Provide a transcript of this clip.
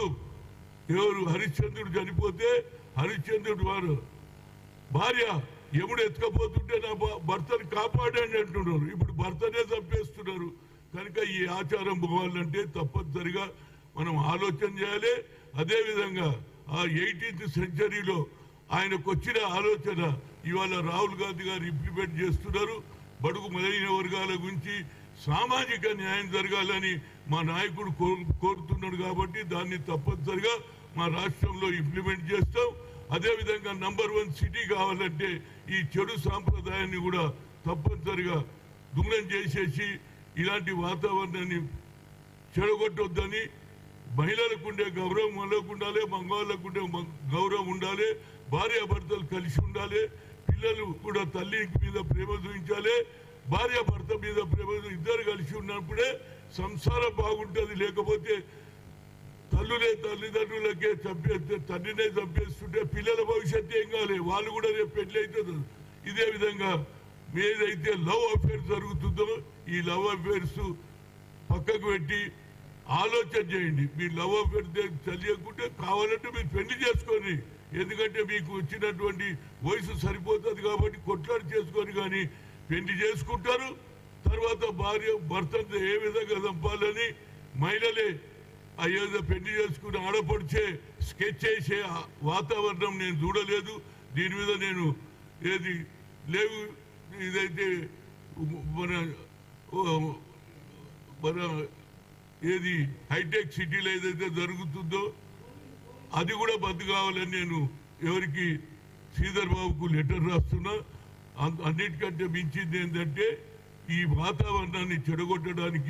తమ్ముడు ఎవరు హరిశ్చంద్రుడు చనిపోతే హరిశ్చంద్రుడు వారు భార్య ఎముడు ఎత్తుకపోతుంటే నా భర్తను కాపాడండి అంటున్నారు. ఇప్పుడు భర్తనే చంపేస్తున్నారు. కనుక ఈ ఆచారం పోవాలంటే తప్పనిసరిగా మనం ఆలోచన చేయాలి. అదేవిధంగా ఆ 18th సెంచరీలో ఆయనకు వచ్చిన ఆలోచన ఇవాళ రాహుల్ గాంధీ గారు ఇంప్లిమెంట్ చేస్తున్నారు. బడుగు మొదలైన వర్గాల గురించి సామాజిక న్యాయం జరగాలని మా నాయకుడు కోరుతున్నాడు. కాబట్టి దాన్ని తప్పనిసరిగా మా రాష్ట్రంలో ఇంప్లిమెంట్ చేస్తాం. అదేవిధంగా నంబర్ 1 సిటీ కావాలంటే ఈ చెడు సాంప్రదాయాన్ని కూడా తప్పనిసరిగా దూరం చేసేసి ఇలాంటి వాతావరణాన్ని చెడగొట్టొద్దని, మహిళలకు ఉండే గౌరవం వాళ్ళకు ఉండాలి, మగవాళ్ళకు ఉండే గౌరవం ఉండాలి, భార్యాభర్తలు కలిసి ఉండాలి, పిల్లలు కూడా తల్లి మీద ప్రేమ చూపించాలి, భార్యాభర్త మీద ప్రేమ ఇద్దరు కలిసి ఉన్నప్పుడే సంసారం బాగుంటుంది. లేకపోతే తల్లిదండ్రులకే చంపేస్తే తండ్రినే చంపేస్తుంటే పిల్లల భవిష్యత్తు ఏం కావాలి, వాళ్ళు కూడా రేపు పెళ్లి అవుతుంది. ఇదే విధంగా ఏదైతే లవ్ అఫేర్స్ జరుగుతుందో ఈ లవ్ అఫేర్స్ పక్కకు పెట్టి ఆలోచన చేయండి. మీ లవ్ అఫేర్స్ తెలియకుంటే కావాలంటే మీరు పెళ్లి చేసుకోండి. ఎందుకంటే మీకు వచ్చినటువంటి వయసు సరిపోతుంది కాబట్టి కొట్లాడి చేసుకొని కానీ పెళ్లి చేసుకుంటారు. తర్వాత భర్తను ఏ విధంగా చంపాలని మహిళలే అయ్యేదో పెళ్లి చేసుకుని ఆడపడిచే స్కెచ్ చేసే వాతావరణం నేను చూడలేదు. దీని మీద నేను ఏది లేవు ఇదైతే మన ఏది హైటెక్ సిటీలో ఏదైతే జరుగుతుందో అది కూడా బంద్ కావాలని నేను ఎవరికి శ్రీధర్ బాబుకు లెటర్ రాస్తున్నా. అన్నిటికంటే మించింది ఏంటంటే ఈ వాతావరణాన్ని చెడగొట్టడానికి